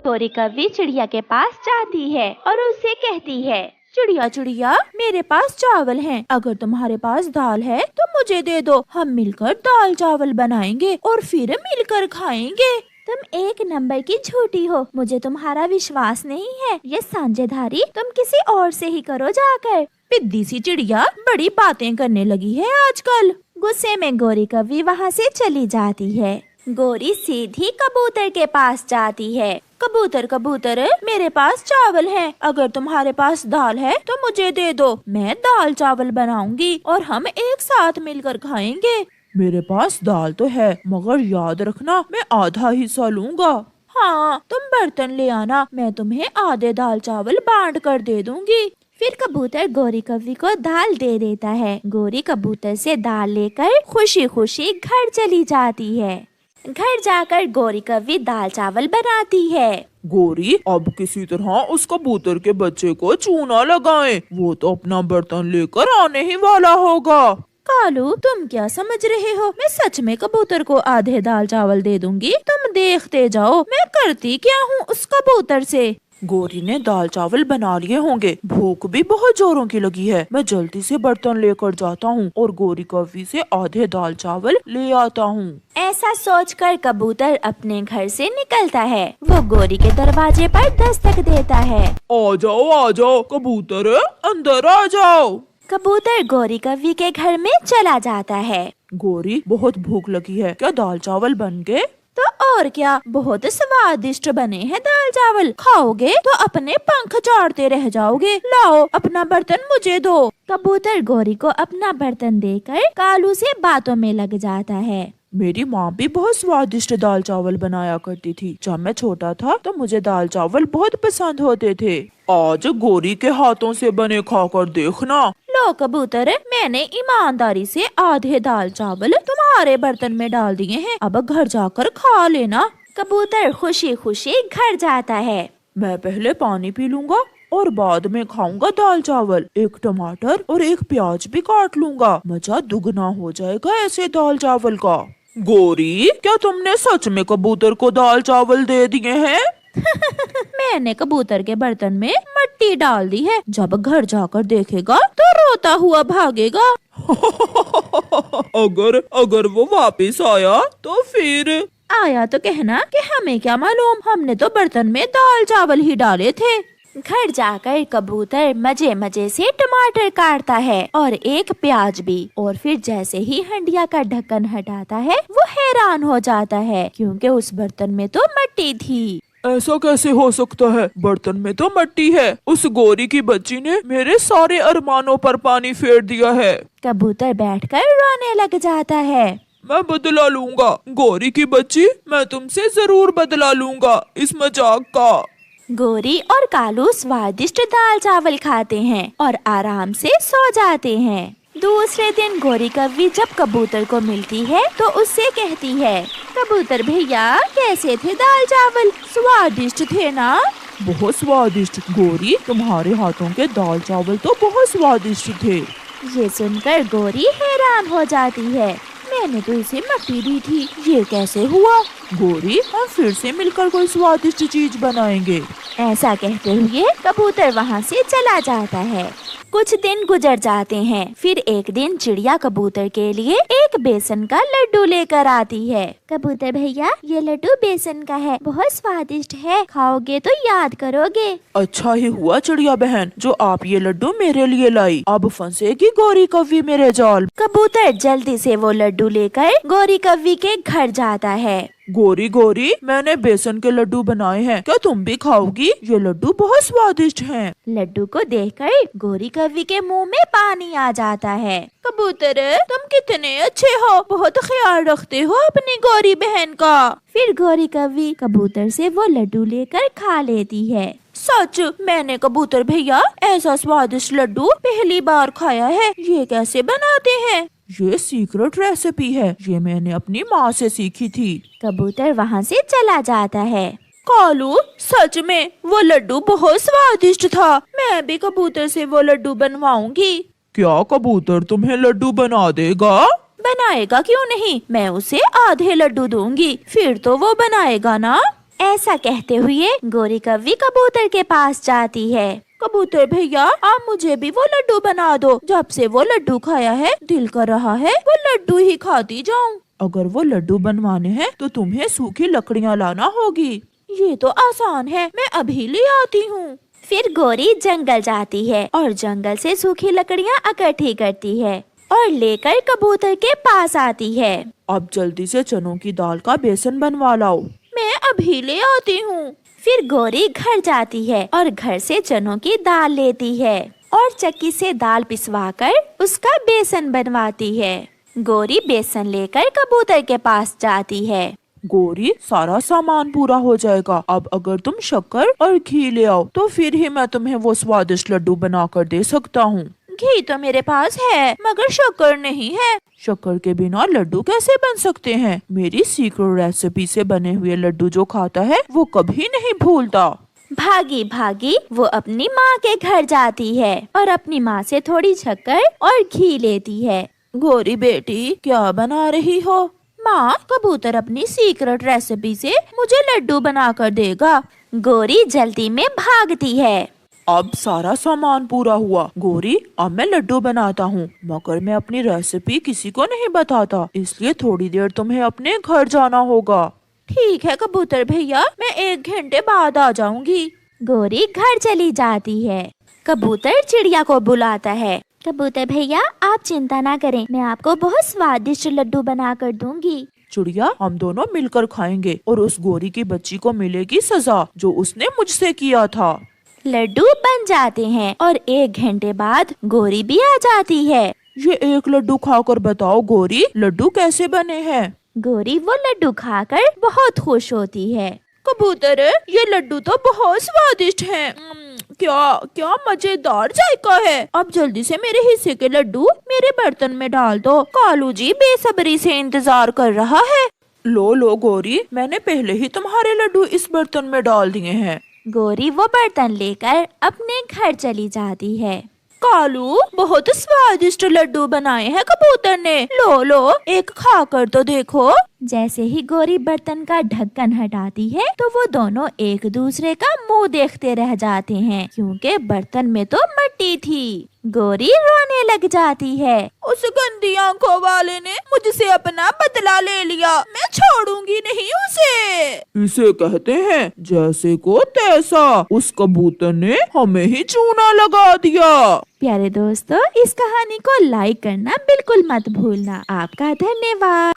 गौरी कव्वी चिड़िया के पास जाती है और उससे कहती है, चिड़िया चिड़िया, मेरे पास चावल हैं। अगर तुम्हारे पास दाल है तो मुझे दे दो। हम मिलकर दाल चावल बनाएंगे और फिर मिलकर खाएंगे। तुम एक नंबर की झूठी हो, मुझे तुम्हारा विश्वास नहीं है। ये साझेदारी तुम किसी और से ही करो जाकर। पिद्दी सी चिड़िया बड़ी बातें करने लगी है आजकल। गुस्से में गौरी कव्वी वहाँ से चली जाती है। गौरी सीधी कबूतर के पास जाती है। कबूतर कबूतर, मेरे पास चावल हैं। अगर तुम्हारे पास दाल है तो मुझे दे दो। मैं दाल चावल बनाऊंगी और हम एक साथ मिलकर खाएंगे। मेरे पास दाल तो है, मगर याद रखना मैं आधा हिस्सा लूंगा। हाँ, तुम बर्तन ले आना, मैं तुम्हें आधे दाल चावल बांट कर दे दूंगी। फिर कबूतर गौरी कव्वी को दाल दे देता है। गौरी कबूतर से दाल लेकर खुशी खुशी घर चली जाती है। घर जाकर गौरी कव्वी दाल चावल बनाती है। गौरी, अब किसी तरह उस कबूतर के बच्चे को चूना लगाएं। वो तो अपना बर्तन लेकर आने ही वाला होगा। कालू, तुम क्या समझ रहे हो? मैं सच में कबूतर को आधे दाल चावल दे दूंगी। तुम देखते जाओ मैं करती क्या हूँ उस कबूतर से। गौरी ने दाल चावल बना लिए होंगे। भूख भी बहुत जोरों की लगी है। मैं जल्दी से बर्तन लेकर जाता हूँ और गौरी कव्वी से आधे दाल चावल ले आता हूँ। ऐसा सोचकर कबूतर अपने घर से निकलता है। वो गौरी के दरवाजे पर दस्तक देता है। आ जाओ कबूतर, अंदर आ जाओ। कबूतर गौरी कव्वी के घर में चला जाता है। गौरी, बहुत भूख लगी है, क्या दाल चावल बन गए? तो और क्या, बहुत स्वादिष्ट बने हैं दाल चावल। खाओगे तो अपने पंख चाटते रह जाओगे। लाओ अपना बर्तन मुझे दो। कबूतर गौरी को अपना बर्तन देकर कालू से बातों में लग जाता है। मेरी माँ भी बहुत स्वादिष्ट दाल चावल बनाया करती थी। जब मैं छोटा था तो मुझे दाल चावल बहुत पसंद होते थे। आज गौरी के हाथों से बने खाकर देखना। लो कबूतर, मैंने ईमानदारी से आधे दाल चावल तुम्हारे बर्तन में डाल दिए हैं। अब घर जाकर खा लेना। कबूतर खुशी खुशी घर जाता है। मैं पहले पानी पी लूंगा और बाद में खाऊंगा दाल चावल। एक टमाटर और एक प्याज भी काट लूंगा। मजा दुगना हो जाएगा ऐसे दाल चावल का। गौरी, क्या तुमने सच में कबूतर को दाल चावल दे दिए हैं? मैंने कबूतर के बर्तन में मिट्टी डाल दी है। जब घर जाकर देखेगा तो रोता हुआ भागेगा। अगर वो वापस आया तो फिर? आया तो कहना कि हमें क्या मालूम, हमने तो बर्तन में दाल चावल ही डाले थे। घर जाकर कबूतर मजे मजे से टमाटर काटता है और एक प्याज भी। और फिर जैसे ही हंडिया का ढक्कन हटाता है वो हैरान हो जाता है, क्योंकि उस बर्तन में तो मिट्टी थी। ऐसा कैसे हो सकता है? बर्तन में तो मिट्टी है। उस गौरी की बच्ची ने मेरे सारे अरमानों पर पानी फेर दिया है। कबूतर बैठकर रोने लग जाता है। मैं बदला लूंगा गौरी की बच्ची, मैं तुमसे जरूर बदला लूंगा इस मजाक का। गौरी और कालू स्वादिष्ट दाल चावल खाते हैं और आराम से सो जाते हैं। दूसरे दिन गौरी कव्वी जब कबूतर को मिलती है तो उससे कहती है, कबूतर भैया, कैसे थे दाल चावल? स्वादिष्ट थे ना? बहुत स्वादिष्ट। गौरी, तुम्हारे हाथों के दाल चावल तो बहुत स्वादिष्ट थे। ये सुनकर गौरी हैरान हो जाती है। मैंने तो इसे मिट्टी दी थी, ये कैसे हुआ? गौरी, हम फिर से मिलकर कोई स्वादिष्ट चीज बनाएंगे। ऐसा कहते हुए कबूतर वहाँ से चला जाता है। कुछ दिन गुजर जाते हैं। फिर एक दिन चिड़िया कबूतर के लिए एक बेसन का लड्डू लेकर आती है। कबूतर भैया, ये लड्डू बेसन का है, बहुत स्वादिष्ट है, खाओगे तो याद करोगे। अच्छा ही हुआ चिड़िया बहन जो आप ये लड्डू मेरे लिए लाई। अब फंसेगी गौरी कव्वी मेरे जाल। कबूतर जल्दी से वो लड्डू लेकर गौरी कव्वी के घर जाता है। गौरी, मैंने बेसन के लड्डू बनाए हैं, क्या तुम भी खाओगी? ये लड्डू बहुत स्वादिष्ट हैं। लड्डू को देखकर गौरी कव्वी के मुंह में पानी आ जाता है। कबूतर, तुम कितने अच्छे हो, बहुत ख्याल रखते हो अपनी गौरी बहन का। फिर गौरी कव्वी कबूतर से वो लड्डू लेकर खा लेती है। सच, मैंने कबूतर भैया ऐसा स्वादिष्ट लड्डू पहली बार खाया है। ये कैसे बनाते हैं? ये सीक्रेट रेसिपी है, ये मैंने अपनी माँ से सीखी थी। कबूतर वहाँ से चला जाता है। कालू, सच में वो लड्डू बहुत स्वादिष्ट था। मैं भी कबूतर से वो लड्डू बनवाऊंगी। क्या कबूतर तुम्हें लड्डू बना देगा? बनाएगा क्यों नहीं, मैं उसे आधे लड्डू दूंगी, फिर तो वो बनाएगा ना। ऐसा कहते हुए गोरी कौवी कबूतर के पास जाती है। कबूतर भैया, आप मुझे भी वो लड्डू बना दो। जब से वो लड्डू खाया है दिल कर रहा है वो लड्डू ही खाती जाऊं। अगर वो लड्डू बनवाने हैं तो तुम्हें सूखी लकड़ियाँ लाना होगी। ये तो आसान है, मैं अभी ले आती हूँ। फिर गोरी जंगल जाती है और जंगल से सूखी लकड़ियाँ इकट्ठी करती है और लेकर कबूतर के पास आती है। अब जल्दी से चनों की दाल का बेसन बनवा लाओ। मैं अभी ले आती हूँ। फिर गोरी घर जाती है और घर से चनों की दाल लेती है और चक्की से दाल पिसवाकर उसका बेसन बनवाती है। गोरी बेसन लेकर कबूतर के पास जाती है। गोरी, सारा सामान पूरा हो जाएगा। अब अगर तुम शक्कर और घी ले आओ तो फिर ही मैं तुम्हें वो स्वादिष्ट लड्डू बना कर दे सकता हूँ। घी तो मेरे पास है मगर शक्कर नहीं है। शक्कर के बिना लड्डू कैसे बन सकते हैं? मेरी सीक्रेट रेसिपी से बने हुए लड्डू जो खाता है वो कभी नहीं भूलता। भागी भागी वो अपनी माँ के घर जाती है और अपनी माँ से थोड़ी शक्कर और घी लेती है। गोरी बेटी, क्या बना रही हो? माँ, कबूतर अपनी सीक्रेट रेसिपी से मुझे लड्डू बना कर देगा। गोरी जल्दी में भागती है। अब सारा सामान पूरा हुआ। गोरी, अब मैं लड्डू बनाता हूँ मगर मैं अपनी रेसिपी किसी को नहीं बताता, इसलिए थोड़ी देर तुम्हें अपने घर जाना होगा। ठीक है कबूतर भैया, मैं 1 घंटे बाद आ जाऊंगी। गोरी घर चली जाती है। कबूतर चिड़िया को बुलाता है। कबूतर भैया, आप चिंता ना करें, मैं आपको बहुत स्वादिष्ट लड्डू बना कर दूंगी। चिड़िया, हम दोनों मिलकर खाएंगे और उस गोरी की बच्ची को मिलेगी सजा जो उसने मुझसे किया था। लड्डू बन जाते हैं और 1 घंटे बाद गोरी भी आ जाती है। ये एक लड्डू खाकर बताओ गोरी, लड्डू कैसे बने हैं? गोरी वो लड्डू खाकर बहुत खुश होती है। कबूतर, ये लड्डू तो बहुत स्वादिष्ट हैं। क्या क्या मजेदार जायका है। अब जल्दी से मेरे हिस्से के लड्डू मेरे बर्तन में डाल दो। कालू जी बेसब्री से इंतजार कर रहा है। लो गोरी, मैंने पहले ही तुम्हारे लड्डू इस बर्तन में डाल दिए हैं। गोरी वो बर्तन लेकर अपने घर चली जाती है। कालू, बहुत स्वादिष्ट लड्डू बनाए हैं कबूतर ने। लो एक खाकर तो देखो। जैसे ही गोरी बर्तन का ढक्कन हटाती है तो वो दोनों एक दूसरे का मुंह देखते रह जाते हैं क्योंकि बर्तन में तो मिट्टी थी। गोरी रोने लग जाती है। उस गंदी आंखों वाले ने मुझसे अपना बदला ले लिया, मैं छोड़ूंगी नहीं उसे। इसे कहते हैं जैसे को तैसा। उस कबूतर ने हमें ही चूना लगा दिया। प्यारे दोस्तों, इस कहानी को लाइक करना बिल्कुल मत भूलना। आपका धन्यवाद।